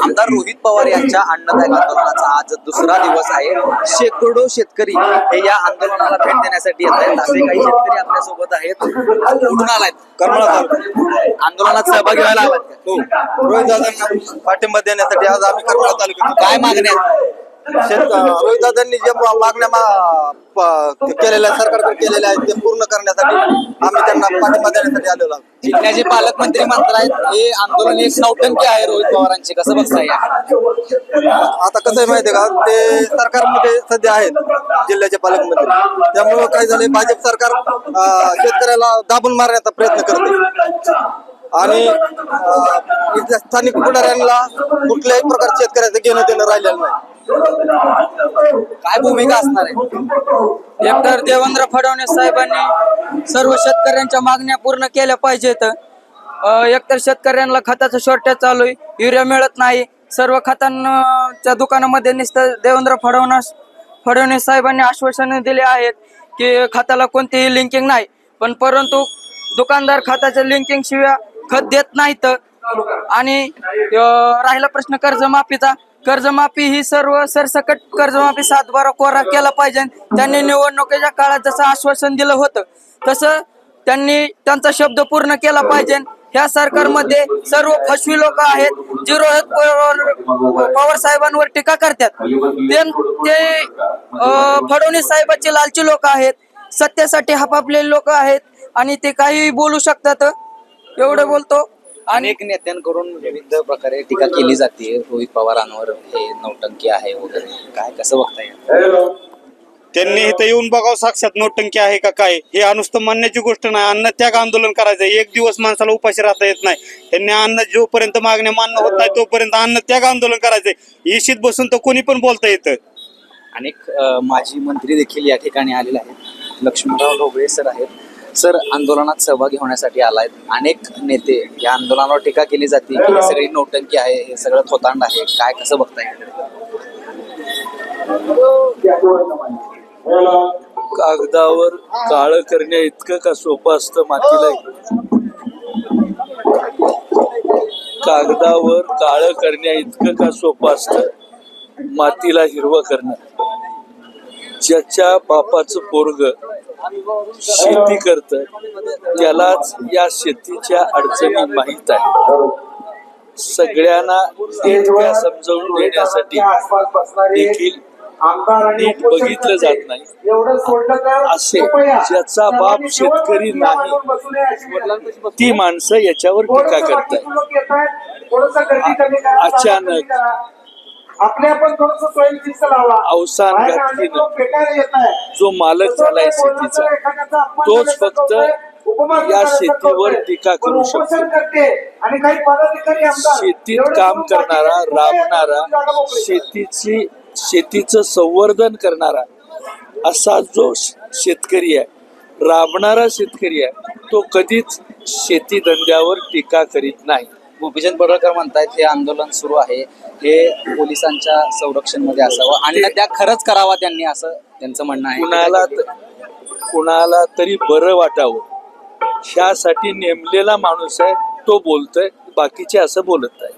आमदार रोहित पवार यांच्या अन्नदायक आंदोलनाचा आज दुसरा दिवस आहे. शेकडो शेतकरी हे या आंदोलनाला भेट देण्यासाठी येत आहेत. असे काही शेतकरी आपल्या सोबत आहेत. कुठून आलायत? करमाळा तालुका. आंदोलनात सहभागी व्हायला आलात का? हो, रोहित दादांना पाठिंबा देण्यासाठी आज आम्ही करमाळा तालुक्यात. काय मागण्या आहेत? रोहित दादांनी जे मागण्या केलेल्या सरकारकडे केलेल्या आहेत ते पूर्ण करण्यासाठी आम्ही त्यांना पाठिंबा देण्यासाठी आलेलो आहोत. जिल्ह्याचे पालकमंत्री म्हणतायत हे आंदोलन एक नौटंकी आहे रोहित पवारांची, कसं बघताय? आता कसं आहे माहितीये का, ते सरकारमध्ये सध्या आहेत जिल्ह्याचे पालकमंत्री, त्यामुळे काय झालंय, भाजप सरकार शेतकऱ्याला दाबून मारण्याचा प्रयत्न करते आणि इथल्या स्थानिक पुढाऱ्यांना कुठल्याही प्रकारच्या शेतकऱ्याचं घेणं देणं राहिलेलं नाही. काय भूमिका असणार आहे? एकतर देवेंद्र फडणवीस साहेबांनी सर्व शेतकऱ्यांच्या मागण्या पूर्ण केल्या पाहिजेत. एकतर शेतकऱ्यांना खताचं शॉर्टेज चालू आहे, युरिया मिळत नाही. सर्व खतांच्या दुकानामध्ये नुसतं देवेंद्र फडणवीस साहेबांनी आश्वासने दिले आहेत की खताला कोणतीही लिंकिंग नाही, पण परंतु दुकानदार खताच्या लिंकिंग शिवाय खत देत नाहीत. आणि राहिला प्रश्न कर्जमाफीचा, कर्जमाफी ही सर्व सरसकट कर्जमाफी 7/12 कोरा केला पाहिजे. त्यांनी निवडणुकीच्या काळात जसं आश्वासन दिलं होतं तसं त्यांनी त्यांचा शब्द पूर्ण केला पाहिजे. ह्या सरकारमध्ये सर्व फसवी लोक आहेत जे रोहित पवार साहेबांवर टीका करतात. ते फडणवीस साहेबांचे लालची लोक आहेत, सत्तेसाठी हपापलेले लोक आहेत आणि ते काही बोलू शकतात. एवढं बोलतो. अनेक नेत्यांकडून विविध प्रकारे टीका केली जाते रोहित पवारांवर, हे नौटंकी आहे वगैरे. काय कसं बघता येईल? त्यांनी इथं येऊन बघावं साक्षात नौटंकी आहे का काय. हे नुसतं म्हणण्याची गोष्ट नाही, अन्न त्याग आंदोलन करायचं. एक दिवस माणसाला उपाशी राहता येत नाही. त्यांनी अन्न जोपर्यंत मागण्या मान्य होत नाही तोपर्यंत अन्न त्याग आंदोलन करायचंय. इशीत बसून तर कोणी पण बोलता येतं. अनेक माजी मंत्री देखील या ठिकाणी आलेले आहेत. लक्ष्मणराव ढोबळे सर आहेत. सर, आंदोलनात सहभागी होण्यासाठी आलायत. अनेक नेते या आंदोलनावर टीका केली जाते की हे सगळी नौटंकी आहे, हे सगळं थोतांड आहे. काय कसं बघता येईल? कागदावर काळं करण्या इतकं का सोपं असतं मातीला? कागदावर काळं करण्या इतकं का सोपं असतं मातीला हिरवं करणं? ज्याच्या बापाचं पोरग शेती करत त्यालाच या शेतीच्या अडचणी माहीत आहे. सगळ्यांना नीट समजावून देण्यासाठी देखील नीट बघितलं जात नाही. असे ज्याचा बाप शेतकरी नाही ती माणसं याच्यावर टीका करतात. अचानक अवसान घातलीनं जो मालक झालाय शेतीचा तोच फक्त या शेतीवर टीका करू शकतो. शेतीत काम करणारा, राबणारा, शेतीचं संवर्धन करणारा असा जो शेतकरी आहे, राबणारा शेतकरी आहे, तो कधीच शेती धंद्यावर टीका करीत नाही. गोपीचंद पडळकर म्हणतायत हे आंदोलन सुरू आहे हे पोलिसांच्या संरक्षण मध्ये असावं आणि त्या खरंच करावा त्यांनी, असं त्यांचं म्हणणं आहे. कुणाला तरी बरं वाटावं ह्यासाठी नेमलेला माणूस आहे तो बोलतोय, बाकीचे असं बोलत नाही.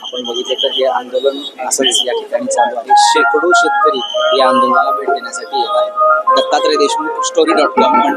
आपण बघितलं तर हे आंदोलन असंच या ठिकाणी चालू आहे. शेकडो शेतकरी या आंदोलनाला भेट देण्यासाठी येत आहेत. दत्तात्रय देशमुख, story.com.